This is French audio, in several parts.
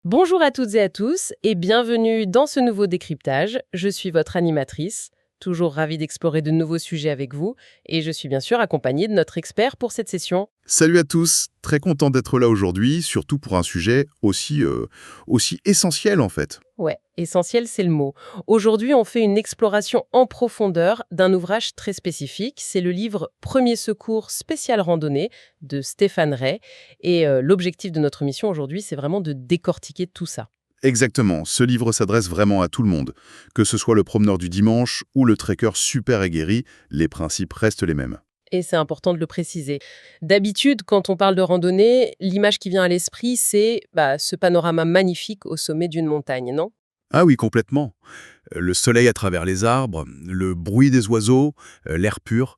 Bonjour à toutes et à tous et bienvenue dans ce nouveau décryptage. Je suis votre animatrice, toujours ravie d'explorer de nouveaux sujets avec vous et je suis bien sûr accompagnée de notre expert pour cette session. Salut à tous, très content d'être là aujourd'hui, surtout pour un sujet aussi essentiel en fait. Ouais, essentiel c'est le mot. Aujourd'hui on fait une exploration en profondeur d'un ouvrage très spécifique, c'est le livre Premier secours spécial randonnée de Stéphane Ray et l'objectif de notre mission aujourd'hui c'est vraiment de décortiquer tout ça. Exactement, ce livre s'adresse vraiment à tout le monde. Que ce soit le promeneur du dimanche ou le trekker super aguerri, les principes restent les mêmes. Et c'est important de le préciser. D'habitude, quand on parle de randonnée, l'image qui vient à l'esprit, c'est ce panorama magnifique au sommet d'une montagne, non? Ah oui, complètement. Le soleil à travers les arbres, le bruit des oiseaux, l'air pur,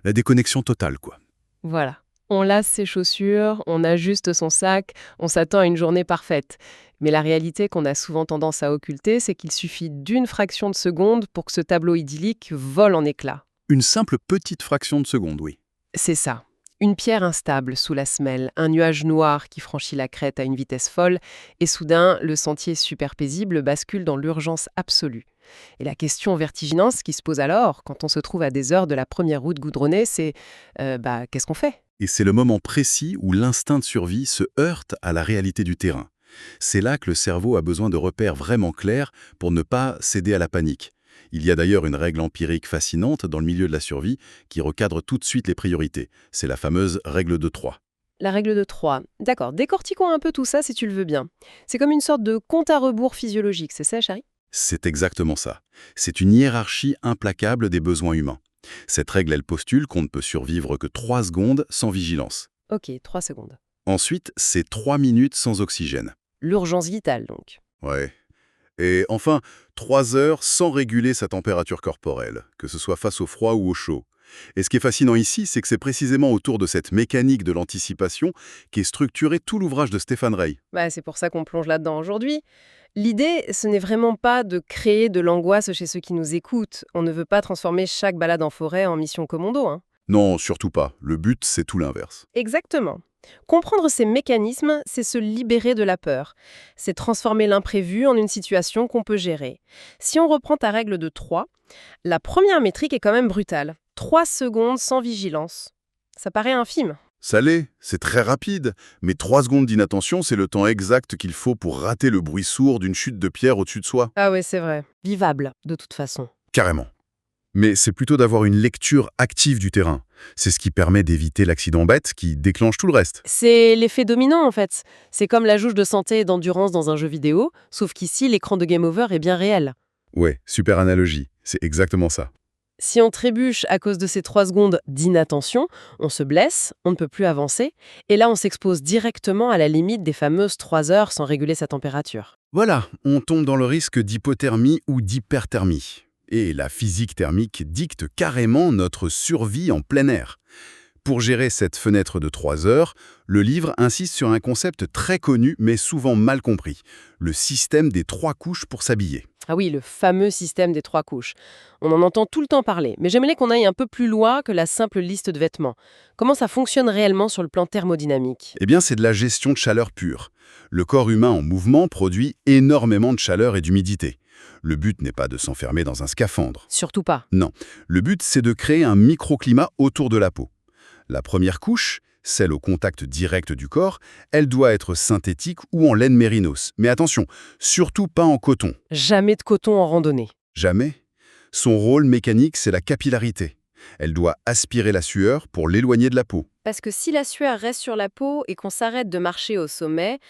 la déconnexion totale quoi. Voilà. On lasse ses chaussures, on ajuste son sac, on s'attend à une journée parfaite. Mais la réalité qu'on a souvent tendance à occulter, c'est qu'il suffit d'une fraction de seconde pour que ce tableau idyllique vole en éclats. Une simple petite fraction de seconde, oui. C'est ça. Une pierre instable sous la semelle, un nuage noir qui franchit la crête à une vitesse folle, et soudain, le sentier super paisible bascule dans l'urgence absolue. Et la question vertigineuse qui se pose alors, quand on se trouve à des heures de la première route goudronnée, c'est qu'est-ce qu'on fait? Et c'est le moment précis où l'instinct de survie se heurte à la réalité du terrain. C'est là que le cerveau a besoin de repères vraiment clairs pour ne pas céder à la panique. Il y a d'ailleurs une règle empirique fascinante dans le milieu de la survie qui recadre tout de suite les priorités. C'est la fameuse règle de 3. La règle de 3. D'accord, décortiquons un peu tout ça si tu le veux bien. C'est comme une sorte de compte à rebours physiologique, c'est ça, Chari? C'est exactement ça. C'est une hiérarchie implacable des besoins humains. Cette règle, elle postule qu'on ne peut survivre que 3 secondes sans vigilance. Ok, 3 secondes. Ensuite, c'est 3 minutes sans oxygène. L'urgence vitale, donc. Ouais. Et enfin, 3 heures sans réguler sa température corporelle, que ce soit face au froid ou au chaud. Et ce qui est fascinant ici, c'est que c'est précisément autour de cette mécanique de l'anticipation qu'est structuré tout l'ouvrage de Stéphane Ray. C'est pour ça qu'on plonge là-dedans aujourd'hui. L'idée, ce n'est vraiment pas de créer de l'angoisse chez ceux qui nous écoutent. On ne veut pas transformer chaque balade en forêt en mission commando, hein. Non, surtout pas. Le but, c'est tout l'inverse. Exactement. Comprendre ces mécanismes, c'est se libérer de la peur. C'est transformer l'imprévu en une situation qu'on peut gérer. Si on reprend ta règle de 3, la première métrique est quand même brutale. 3 secondes sans vigilance. Ça paraît infime. Ça l'est, c'est très rapide, mais 3 secondes d'inattention, c'est le temps exact qu'il faut pour rater le bruit sourd d'une chute de pierre au-dessus de soi. Ah ouais, c'est vrai. Vivable, de toute façon. Carrément. Mais c'est plutôt d'avoir une lecture active du terrain. C'est ce qui permet d'éviter l'accident bête qui déclenche tout le reste. C'est l'effet dominant, en fait. C'est comme la jauge de santé et d'endurance dans un jeu vidéo, sauf qu'ici, l'écran de Game Over est bien réel. Ouais, super analogie. C'est exactement ça. Si on trébuche à cause de ces 3 secondes d'inattention, on se blesse, on ne peut plus avancer, et là on s'expose directement à la limite des fameuses 3 heures sans réguler sa température. Voilà, on tombe dans le risque d'hypothermie ou d'hyperthermie. Et la physique thermique dicte carrément notre survie en plein air. Pour gérer cette fenêtre de 3 heures, le livre insiste sur un concept très connu mais souvent mal compris, le système des 3 couches pour s'habiller. Ah oui, le fameux système des 3 couches. On en entend tout le temps parler, mais j'aimerais qu'on aille un peu plus loin que la simple liste de vêtements. Comment ça fonctionne réellement sur le plan thermodynamique? Eh bien, c'est de la gestion de chaleur pure. Le corps humain en mouvement produit énormément de chaleur et d'humidité. Le but n'est pas de s'enfermer dans un scaphandre. Surtout pas. Non, le but c'est de créer un microclimat autour de la peau. La première couche, celle au contact direct du corps, elle doit être synthétique ou en laine mérinos. Mais attention, surtout pas en coton. Jamais de coton en randonnée. Jamais. Son rôle mécanique, c'est la capillarité. Elle doit aspirer la sueur pour l'éloigner de la peau. Parce que si la sueur reste sur la peau et qu'on s'arrête de marcher au sommet,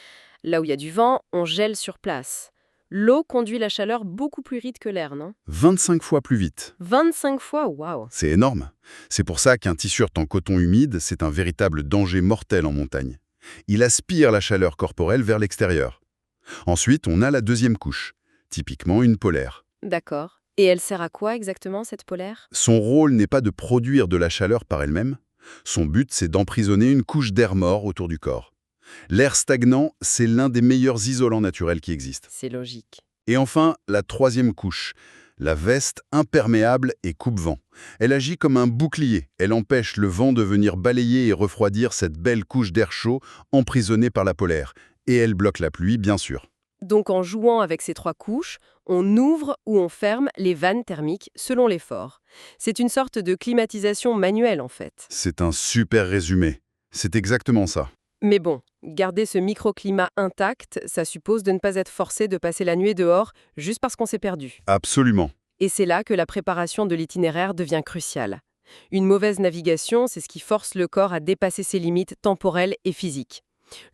là où il y a du vent, on gèle sur place. L'eau conduit la chaleur beaucoup plus vite que l'air, non? 25 fois plus vite. 25 fois, waouh! C'est énorme. C'est pour ça qu'un t-shirt en coton humide, c'est un véritable danger mortel en montagne. Il aspire la chaleur corporelle vers l'extérieur. Ensuite, on a la deuxième couche, typiquement une polaire. D'accord. Et elle sert à quoi exactement, cette polaire? Son rôle n'est pas de produire de la chaleur par elle-même. Son but, c'est d'emprisonner une couche d'air mort autour du corps. L'air stagnant, c'est l'un des meilleurs isolants naturels qui existent. C'est logique. Et enfin, la troisième couche, la veste imperméable et coupe-vent. Elle agit comme un bouclier. Elle empêche le vent de venir balayer et refroidir cette belle couche d'air chaud emprisonnée par la polaire. Et elle bloque la pluie, bien sûr. Donc en jouant avec ces 3 couches, on ouvre ou on ferme les vannes thermiques selon l'effort. C'est une sorte de climatisation manuelle en fait. C'est un super résumé. C'est exactement ça. Mais bon, garder ce microclimat intact, ça suppose de ne pas être forcé de passer la nuit dehors juste parce qu'on s'est perdu. Absolument. Et c'est là que la préparation de l'itinéraire devient cruciale. Une mauvaise navigation, c'est ce qui force le corps à dépasser ses limites temporelles et physiques.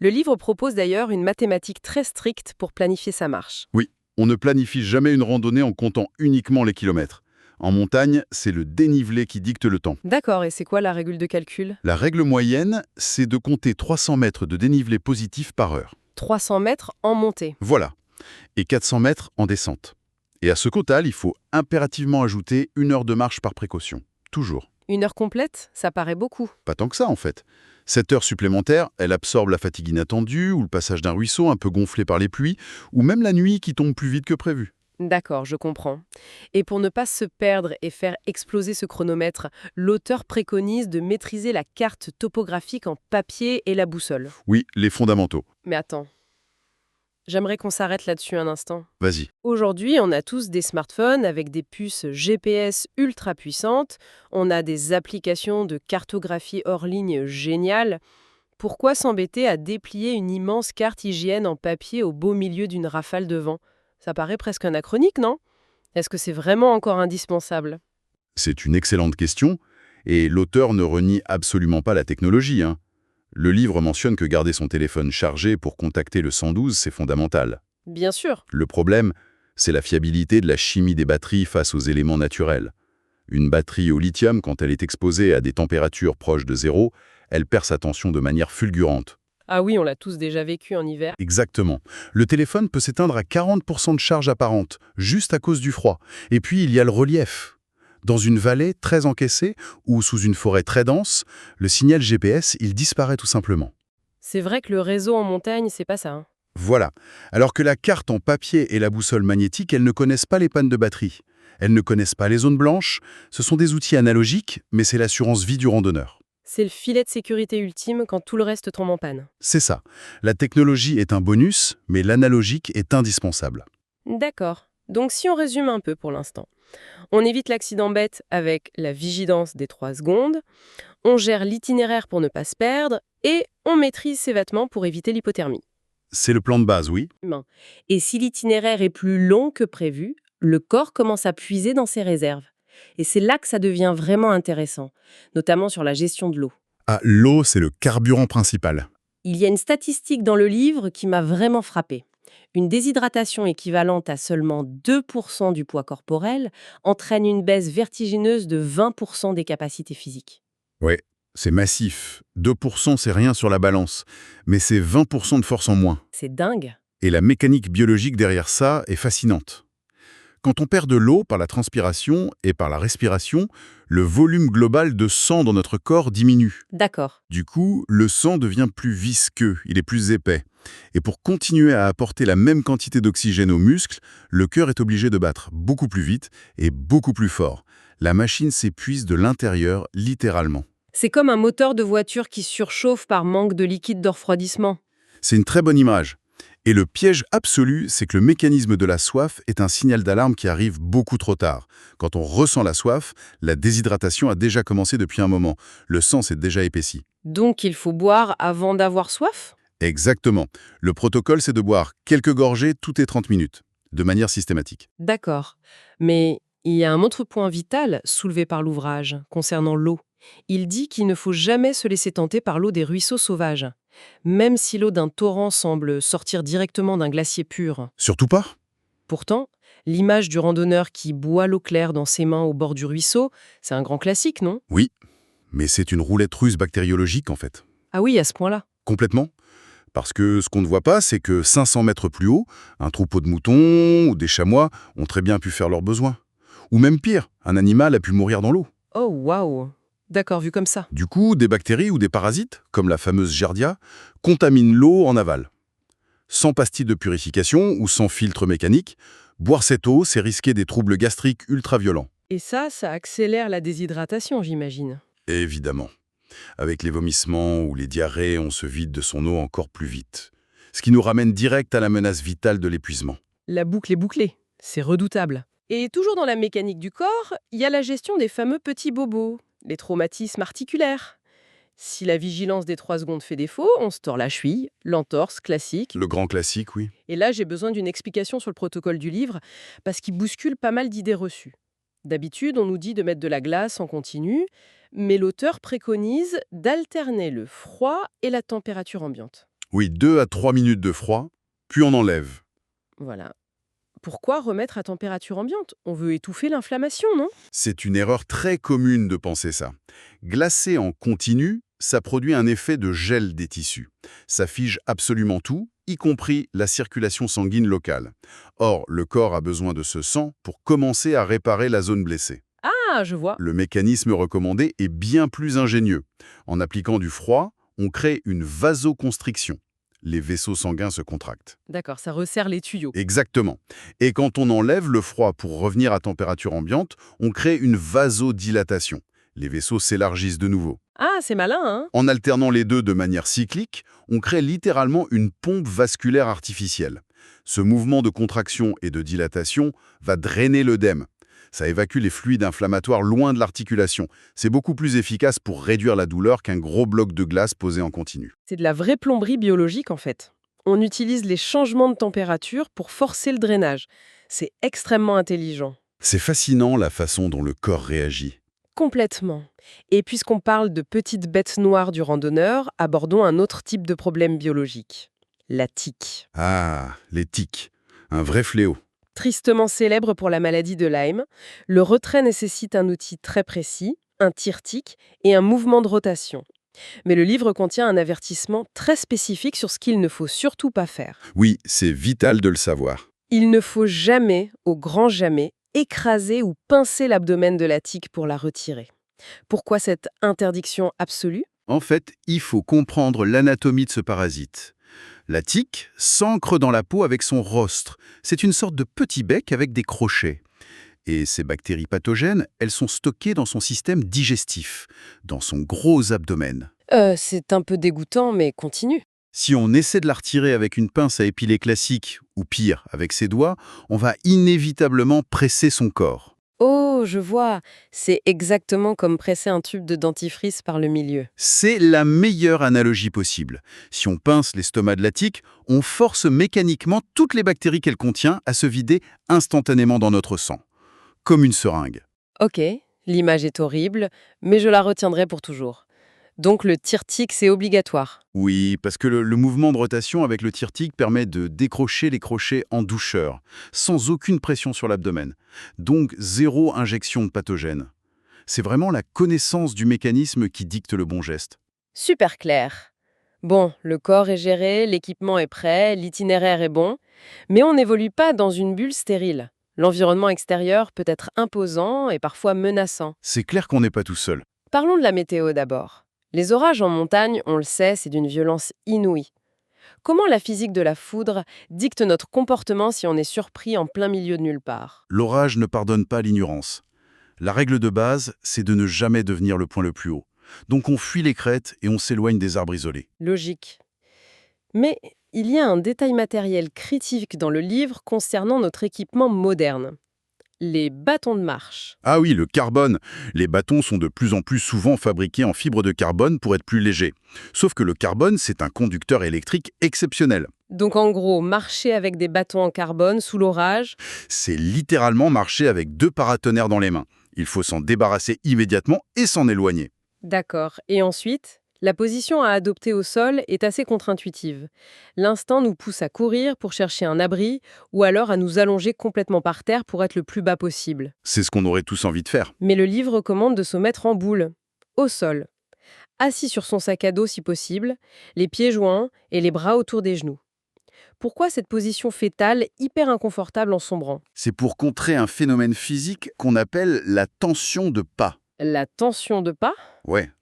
Le livre propose d'ailleurs une mathématique très stricte pour planifier sa marche. Oui, on ne planifie jamais une randonnée en comptant uniquement les kilomètres. En montagne, c'est le dénivelé qui dicte le temps. D'accord, et c'est quoi la règle de calcul? La règle moyenne, c'est de compter 300 mètres de dénivelé positif par heure. 300 mètres en montée. Voilà. Et 400 mètres en descente. Et à ce total, il faut impérativement ajouter 1 heure de marche par précaution. Toujours. 1 heure complète, ça paraît beaucoup. Pas tant que ça, en fait. Cette heure supplémentaire, elle absorbe la fatigue inattendue, ou le passage d'un ruisseau un peu gonflé par les pluies, ou même la nuit qui tombe plus vite que prévu. D'accord, je comprends. Et pour ne pas se perdre et faire exploser ce chronomètre, l'auteur préconise de maîtriser la carte topographique en papier et la boussole. Oui, les fondamentaux. Mais attends, j'aimerais qu'on s'arrête là-dessus un instant. Vas-y. Aujourd'hui, on a tous des smartphones avec des puces GPS ultra puissantes, on a des applications de cartographie hors ligne géniales. Pourquoi s'embêter à déplier une immense carte IGN en papier au beau milieu d'une rafale de vent? Ça paraît presque anachronique, non? Est-ce que c'est vraiment encore indispensable? C'est une excellente question, et l'auteur ne renie absolument pas la technologie, hein. Le livre mentionne que garder son téléphone chargé pour contacter le 112, c'est fondamental. Bien sûr. Le problème, c'est la fiabilité de la chimie des batteries face aux éléments naturels. Une batterie au lithium, quand elle est exposée à des températures proches de zéro, elle perd sa tension de manière fulgurante. Ah oui, on l'a tous déjà vécu en hiver. Exactement. Le téléphone peut s'éteindre à 40% de charge apparente, juste à cause du froid. Et puis, il y a le relief. Dans une vallée très encaissée ou sous une forêt très dense, le signal GPS, il disparaît tout simplement. C'est vrai que le réseau en montagne, c'est pas ça, hein. Voilà. Alors que la carte en papier et la boussole magnétique, elles ne connaissent pas les pannes de batterie. Elles ne connaissent pas les zones blanches. Ce sont des outils analogiques, mais c'est l'assurance vie du randonneur. C'est le filet de sécurité ultime quand tout le reste tombe en panne. C'est ça. La technologie est un bonus, mais l'analogique est indispensable. D'accord. Donc si on résume un peu pour l'instant. On évite l'accident bête avec la vigilance des 3 secondes, on gère l'itinéraire pour ne pas se perdre, et on maîtrise ses vêtements pour éviter l'hypothermie. C'est le plan de base, oui. Humain. Et si l'itinéraire est plus long que prévu, le corps commence à puiser dans ses réserves. Et c'est là que ça devient vraiment intéressant, notamment sur la gestion de l'eau. Ah, l'eau, c'est le carburant principal. Il y a une statistique dans le livre qui m'a vraiment frappée. Une déshydratation équivalente à seulement 2% du poids corporel entraîne une baisse vertigineuse de 20% des capacités physiques. Ouais, c'est massif. 2%, c'est rien sur la balance, mais c'est 20% de force en moins. C'est dingue. Et la mécanique biologique derrière ça est fascinante. Quand on perd de l'eau par la transpiration et par la respiration, le volume global de sang dans notre corps diminue. D'accord. Du coup, le sang devient plus visqueux, il est plus épais. Et pour continuer à apporter la même quantité d'oxygène aux muscles, le cœur est obligé de battre beaucoup plus vite et beaucoup plus fort. La machine s'épuise de l'intérieur, littéralement. C'est comme un moteur de voiture qui surchauffe par manque de liquide de refroidissement. C'est une très bonne image. Et le piège absolu, c'est que le mécanisme de la soif est un signal d'alarme qui arrive beaucoup trop tard. Quand on ressent la soif, la déshydratation a déjà commencé depuis un moment. Le sang s'est déjà épaissi. Donc il faut boire avant d'avoir soif? Exactement. Le protocole, c'est de boire quelques gorgées toutes les 30 minutes, de manière systématique. D'accord. Mais il y a un autre point vital soulevé par l'ouvrage concernant l'eau. Il dit qu'il ne faut jamais se laisser tenter par l'eau des ruisseaux sauvages, même si l'eau d'un torrent semble sortir directement d'un glacier pur. Surtout pas. Pourtant, l'image du randonneur qui boit l'eau claire dans ses mains au bord du ruisseau, c'est un grand classique, non? Oui, mais c'est une roulette russe bactériologique en fait. Ah oui, à ce point-là. Complètement. Parce que ce qu'on ne voit pas, c'est que 500 mètres plus haut, un troupeau de moutons ou des chamois ont très bien pu faire leurs besoins. Ou même pire, un animal a pu mourir dans l'eau. Oh waouh! D'accord, vu comme ça. Du coup, des bactéries ou des parasites, comme la fameuse Giardia, contaminent l'eau en aval. Sans pastille de purification ou sans filtre mécanique, boire cette eau, c'est risquer des troubles gastriques ultra-violents. Et ça accélère la déshydratation, j'imagine. Évidemment. Avec les vomissements ou les diarrhées, on se vide de son eau encore plus vite. Ce qui nous ramène direct à la menace vitale de l'épuisement. La boucle est bouclée. C'est redoutable. Et toujours dans la mécanique du corps, il y a la gestion des fameux petits bobos, les traumatismes articulaires. Si la vigilance des 3 secondes fait défaut, on se tord la cheville, l'entorse classique. Le grand classique, oui. Et là, j'ai besoin d'une explication sur le protocole du livre, parce qu'il bouscule pas mal d'idées reçues. D'habitude, on nous dit de mettre de la glace en continu, mais l'auteur préconise d'alterner le froid et la température ambiante. Oui, 2 à 3 minutes de froid, puis on enlève. Voilà. Pourquoi remettre à température ambiante? On veut étouffer l'inflammation, non? C'est une erreur très commune de penser ça. Glacer en continu, ça produit un effet de gel des tissus. Ça fige absolument tout, y compris la circulation sanguine locale. Or, le corps a besoin de ce sang pour commencer à réparer la zone blessée. Ah, je vois. Le mécanisme recommandé est bien plus ingénieux. En appliquant du froid, on crée une vasoconstriction. Les vaisseaux sanguins se contractent. D'accord, ça resserre les tuyaux. Exactement. Et quand on enlève le froid pour revenir à température ambiante, on crée une vasodilatation. Les vaisseaux s'élargissent de nouveau. Ah, c'est malin, hein? En alternant les deux de manière cyclique, on crée littéralement une pompe vasculaire artificielle. Ce mouvement de contraction et de dilatation va drainer l'œdème. Ça évacue les fluides inflammatoires loin de l'articulation. C'est beaucoup plus efficace pour réduire la douleur qu'un gros bloc de glace posé en continu. C'est de la vraie plomberie biologique, en fait. On utilise les changements de température pour forcer le drainage. C'est extrêmement intelligent. C'est fascinant la façon dont le corps réagit. Complètement. Et puisqu'on parle de petites bêtes noires du randonneur, abordons un autre type de problème biologique. La tique. Ah, les tiques. Un vrai fléau. Tristement célèbre pour la maladie de Lyme, le retrait nécessite un outil très précis, un tire-tique et un mouvement de rotation. Mais le livre contient un avertissement très spécifique sur ce qu'il ne faut surtout pas faire. Oui, c'est vital de le savoir. Il ne faut jamais, au grand jamais, écraser ou pincer l'abdomen de la tique pour la retirer. Pourquoi cette interdiction absolue? En fait, il faut comprendre l'anatomie de ce parasite. La tique s'ancre dans la peau avec son rostre. C'est une sorte de petit bec avec des crochets. Et ces bactéries pathogènes, elles sont stockées dans son système digestif, dans son gros abdomen. C'est un peu dégoûtant, mais continue. Si on essaie de la retirer avec une pince à épiler classique, ou pire, avec ses doigts, on va inévitablement presser son corps. Oh, je vois. C'est exactement comme presser un tube de dentifrice par le milieu. C'est la meilleure analogie possible. Si on pince l'estomac de la tique, on force mécaniquement toutes les bactéries qu'elle contient à se vider instantanément dans notre sang. Comme une seringue. Ok, l'image est horrible, mais je la retiendrai pour toujours. Donc le tire-tique, c'est obligatoire. Oui, parce que le mouvement de rotation avec le tire-tique permet de décrocher les crochets en douceur, sans aucune pression sur l'abdomen. Donc zéro injection de pathogènes. C'est vraiment la connaissance du mécanisme qui dicte le bon geste. Super clair. Bon, le corps est géré, l'équipement est prêt, l'itinéraire est bon, mais on n'évolue pas dans une bulle stérile. L'environnement extérieur peut être imposant et parfois menaçant. C'est clair qu'on n'est pas tout seul. Parlons de la météo d'abord. Les orages en montagne, on le sait, c'est d'une violence inouïe. Comment la physique de la foudre dicte notre comportement si on est surpris en plein milieu de nulle part? L'orage ne pardonne pas l'ignorance. La règle de base, c'est de ne jamais devenir le point le plus haut. Donc on fuit les crêtes et on s'éloigne des arbres isolés. Logique. Mais il y a un détail matériel critique dans le livre concernant notre équipement moderne. Les bâtons de marche. Ah oui, le carbone. Les bâtons sont de plus en plus souvent fabriqués en fibre de carbone pour être plus légers. Sauf que le carbone, c'est un conducteur électrique exceptionnel. Donc en gros, marcher avec des bâtons en carbone sous l'orage. C'est littéralement marcher avec 2 paratonnerres dans les mains. Il faut s'en débarrasser immédiatement et s'en éloigner. D'accord. Et ensuite, la position à adopter au sol est assez contre-intuitive. L'instinct nous pousse à courir pour chercher un abri ou alors à nous allonger complètement par terre pour être le plus bas possible. C'est ce qu'on aurait tous envie de faire. Mais le livre recommande de se mettre en boule, au sol, assis sur son sac à dos si possible, les pieds joints et les bras autour des genoux. Pourquoi cette position fétale hyper inconfortable en sombrant? C'est pour contrer un phénomène physique qu'on appelle la tension de pas. La tension de pas? Ouais.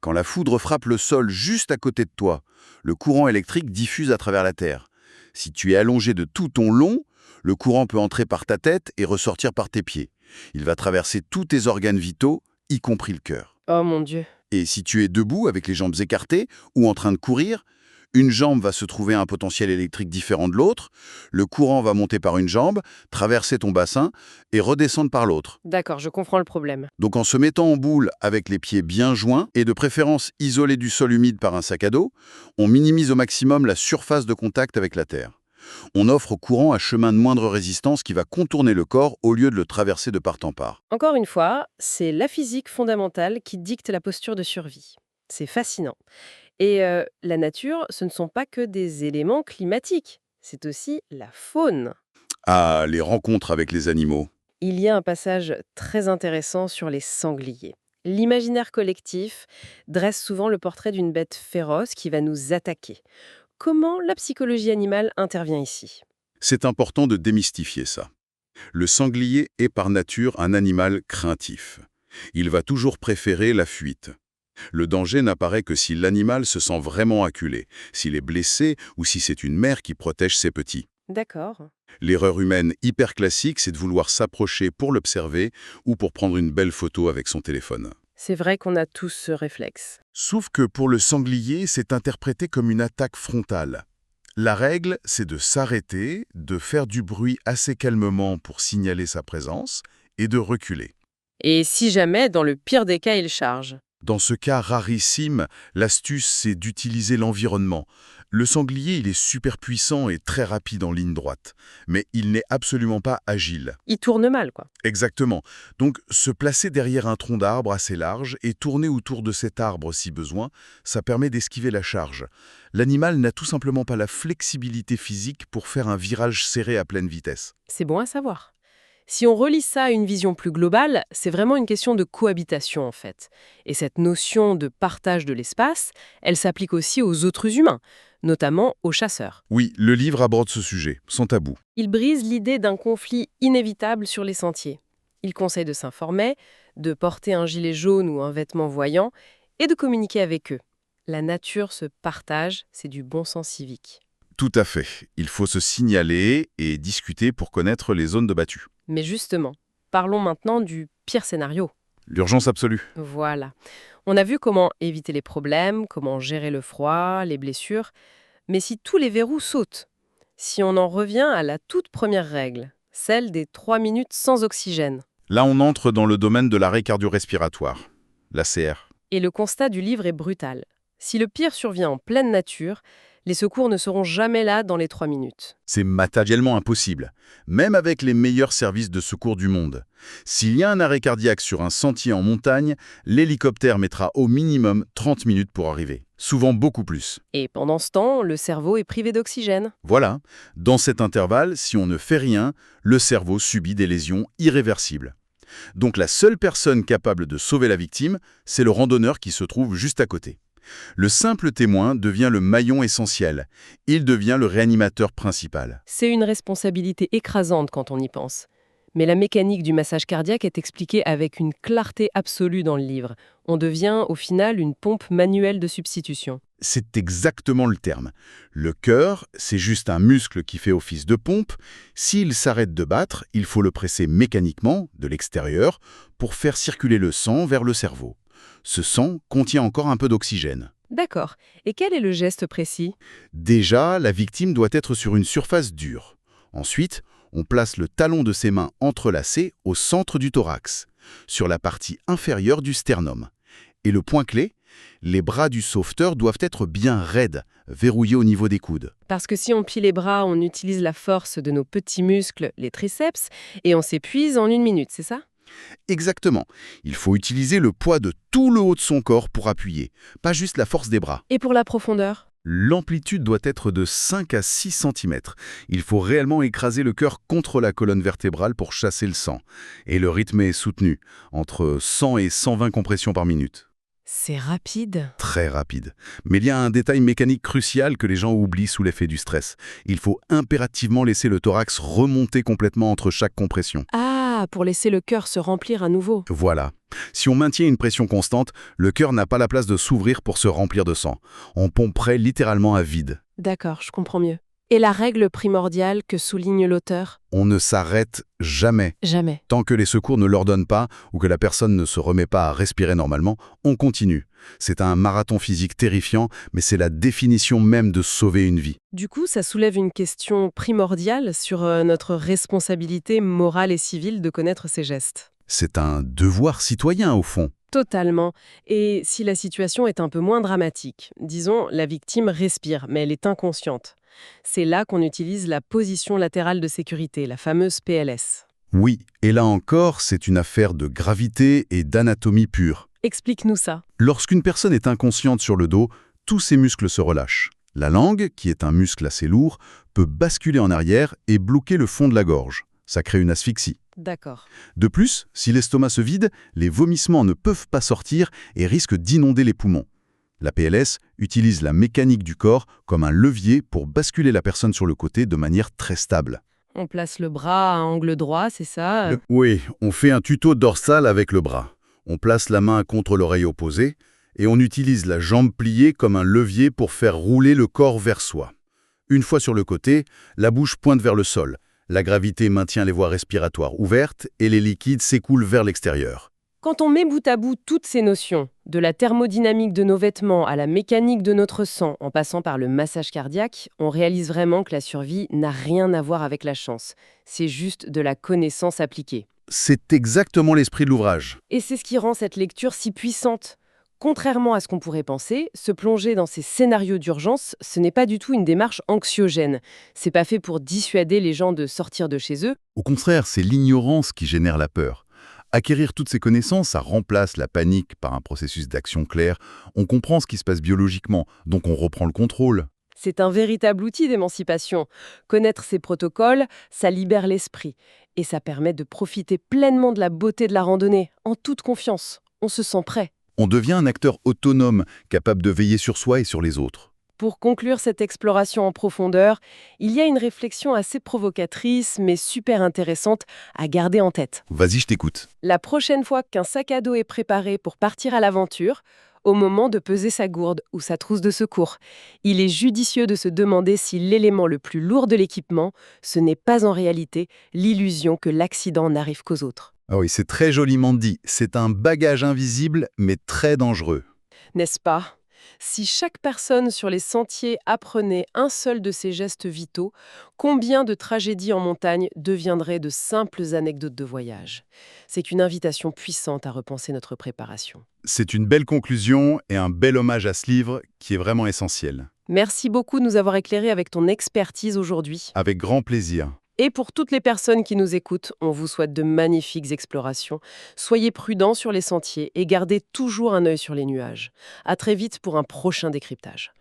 Quand la foudre frappe le sol juste à côté de toi, le courant électrique diffuse à travers la terre. Si tu es allongé de tout ton long, le courant peut entrer par ta tête et ressortir par tes pieds. Il va traverser tous tes organes vitaux, y compris le cœur. Oh mon Dieu. Et si tu es debout avec les jambes écartées ou en train de courir, Une jambe va se trouver à un potentiel électrique différent de l'autre, le courant va monter par une jambe, traverser ton bassin et redescendre par l'autre. D'accord, je comprends le problème. Donc en se mettant en boule avec les pieds bien joints et de préférence isolés du sol humide par un sac à dos, on minimise au maximum la surface de contact avec la terre. On offre au courant un chemin de moindre résistance qui va contourner le corps au lieu de le traverser de part en part. Encore une fois, c'est la physique fondamentale qui dicte la posture de survie. C'est fascinant. Et la nature, ce ne sont pas que des éléments climatiques, c'est aussi la faune. Ah, les rencontres avec les animaux. Il y a un passage très intéressant sur les sangliers. L'imaginaire collectif dresse souvent le portrait d'une bête féroce qui va nous attaquer. Comment la psychologie animale intervient ici? C'est important de démystifier ça. Le sanglier est par nature un animal craintif. Il va toujours préférer la fuite. Le danger n'apparaît que si l'animal se sent vraiment acculé, s'il est blessé ou si c'est une mère qui protège ses petits. D'accord. L'erreur humaine hyper classique, c'est de vouloir s'approcher pour l'observer ou pour prendre une belle photo avec son téléphone. C'est vrai qu'on a tous ce réflexe. Sauf que pour le sanglier, c'est interprété comme une attaque frontale. La règle, c'est de s'arrêter, de faire du bruit assez calmement pour signaler sa présence et de reculer. Et si jamais, dans le pire des cas, il charge? Dans ce cas rarissime, l'astuce, c'est d'utiliser l'environnement. Le sanglier, il est super puissant et très rapide en ligne droite, mais il n'est absolument pas agile. Il tourne mal, quoi. Exactement. Donc, se placer derrière un tronc d'arbre assez large et tourner autour de cet arbre si besoin, ça permet d'esquiver la charge. L'animal n'a tout simplement pas la flexibilité physique pour faire un virage serré à pleine vitesse. C'est bon à savoir. Si on relie ça à une vision plus globale, c'est vraiment une question de cohabitation en fait. Et cette notion de partage de l'espace, elle s'applique aussi aux autres humains, notamment aux chasseurs. Oui, le livre aborde ce sujet, sans tabou. Il brise l'idée d'un conflit inévitable sur les sentiers. Il conseille de s'informer, de porter un gilet jaune ou un vêtement voyant et de communiquer avec eux. La nature se partage, c'est du bon sens civique. Tout à fait. Il faut se signaler et discuter pour connaître les zones de battu. Mais justement, parlons maintenant du pire scénario. L'urgence absolue. Voilà. On a vu comment éviter les problèmes, comment gérer le froid, les blessures. Mais si tous les verrous sautent, si on en revient à la toute première règle, celle des 3 minutes sans oxygène, Là, on entre dans le domaine de l'arrêt cardio-respiratoire, l'ACR. et le constat du livre est brutal. Si le pire survient en pleine nature, les secours ne seront jamais là dans les 3 minutes. C'est matériellement impossible, même avec les meilleurs services de secours du monde. S'il y a un arrêt cardiaque sur un sentier en montagne, l'hélicoptère mettra au minimum 30 minutes pour arriver, souvent beaucoup plus. Et pendant ce temps, le cerveau est privé d'oxygène. Voilà, dans cet intervalle, si on ne fait rien, le cerveau subit des lésions irréversibles. Donc la seule personne capable de sauver la victime, c'est le randonneur qui se trouve juste à côté. Le simple témoin devient le maillon essentiel. Il devient le réanimateur principal. C'est une responsabilité écrasante quand on y pense. Mais la mécanique du massage cardiaque est expliquée avec une clarté absolue dans le livre. On devient, au final, une pompe manuelle de substitution. C'est exactement le terme. Le cœur, c'est juste un muscle qui fait office de pompe. S'il s'arrête de battre, il faut le presser mécaniquement, de l'extérieur, pour faire circuler le sang vers le cerveau. Ce sang contient encore un peu d'oxygène. D'accord. Et quel est le geste précis? Déjà, la victime doit être sur une surface dure. Ensuite, on place le talon de ses mains entrelacées au centre du thorax, sur la partie inférieure du sternum. Et le point clé, les bras du sauveteur doivent être bien raides, verrouillés au niveau des coudes. Parce que si on plie les bras, on utilise la force de nos petits muscles, les triceps, et on s'épuise en 1 minute, c'est ça? Exactement. Il faut utiliser le poids de tout le haut de son corps pour appuyer, pas juste la force des bras. Et pour la profondeur? L'amplitude doit être de 5 à 6 cm. Il faut réellement écraser le cœur contre la colonne vertébrale pour chasser le sang. Et le rythme est soutenu, entre 100 et 120 compressions par minute. C'est rapide. Très rapide. Mais il y a un détail mécanique crucial que les gens oublient sous l'effet du stress. Il faut impérativement laisser le thorax remonter complètement entre chaque compression. Ah, pour laisser le cœur se remplir à nouveau. Voilà. Si on maintient une pression constante, le cœur n'a pas la place de s'ouvrir pour se remplir de sang. On pomperait littéralement à vide. D'accord, je comprends mieux. Et la règle primordiale que souligne l'auteur? On ne s'arrête jamais. Jamais. Tant que les secours ne l'ordonnent pas ou que la personne ne se remet pas à respirer normalement, on continue. C'est un marathon physique terrifiant, mais c'est la définition même de sauver une vie. Du coup, ça soulève une question primordiale sur notre responsabilité morale et civile de connaître ces gestes. C'est un devoir citoyen, au fond. Totalement. Et si la situation est un peu moins dramatique, disons, la victime respire, mais elle est inconsciente. C'est là qu'on utilise la position latérale de sécurité, la fameuse PLS. Oui, et là encore, c'est une affaire de gravité et d'anatomie pure. Explique-nous ça. Lorsqu'une personne est inconsciente sur le dos, tous ses muscles se relâchent. La langue, qui est un muscle assez lourd, peut basculer en arrière et bloquer le fond de la gorge. Ça crée une asphyxie. D'accord. De plus, si l'estomac se vide, les vomissements ne peuvent pas sortir et risquent d'inonder les poumons. La PLS utilise la mécanique du corps comme un levier pour basculer la personne sur le côté de manière très stable. On place le bras à angle droit, c'est ça? Oui, on fait un tuto dorsal avec le bras. On place la main contre l'oreille opposée et on utilise la jambe pliée comme un levier pour faire rouler le corps vers soi. Une fois sur le côté, la bouche pointe vers le sol. La gravité maintient les voies respiratoires ouvertes et les liquides s'écoulent vers l'extérieur. Quand on met bout à bout toutes ces notions, de la thermodynamique de nos vêtements à la mécanique de notre sang, en passant par le massage cardiaque, on réalise vraiment que la survie n'a rien à voir avec la chance. C'est juste de la connaissance appliquée. C'est exactement l'esprit de l'ouvrage. Et c'est ce qui rend cette lecture si puissante. Contrairement à ce qu'on pourrait penser, se plonger dans ces scénarios d'urgence, ce n'est pas du tout une démarche anxiogène. C'est pas fait pour dissuader les gens de sortir de chez eux. Au contraire, c'est l'ignorance qui génère la peur. Acquérir toutes ces connaissances, ça remplace la panique par un processus d'action clair. On comprend ce qui se passe biologiquement, donc on reprend le contrôle. C'est un véritable outil d'émancipation. Connaître ces protocoles, ça libère l'esprit. Et ça permet de profiter pleinement de la beauté de la randonnée, en toute confiance. On se sent prêt. On devient un acteur autonome, capable de veiller sur soi et sur les autres. Pour conclure cette exploration en profondeur, il y a une réflexion assez provocatrice mais super intéressante à garder en tête. Vas-y, je t'écoute. La prochaine fois qu'un sac à dos est préparé pour partir à l'aventure, au moment de peser sa gourde ou sa trousse de secours, il est judicieux de se demander si l'élément le plus lourd de l'équipement, ce n'est pas en réalité l'illusion que l'accident n'arrive qu'aux autres. Ah oui, c'est très joliment dit. C'est un bagage invisible, mais très dangereux. N'est-ce pas ? Si chaque personne sur les sentiers apprenait un seul de ces gestes vitaux, combien de tragédies en montagne deviendraient de simples anecdotes de voyage? C'est une invitation puissante à repenser notre préparation. C'est une belle conclusion et un bel hommage à ce livre qui est vraiment essentiel. Merci beaucoup de nous avoir éclairés avec ton expertise aujourd'hui. Avec grand plaisir. Et pour toutes les personnes qui nous écoutent, on vous souhaite de magnifiques explorations. Soyez prudents sur les sentiers et gardez toujours un œil sur les nuages. À très vite pour un prochain décryptage.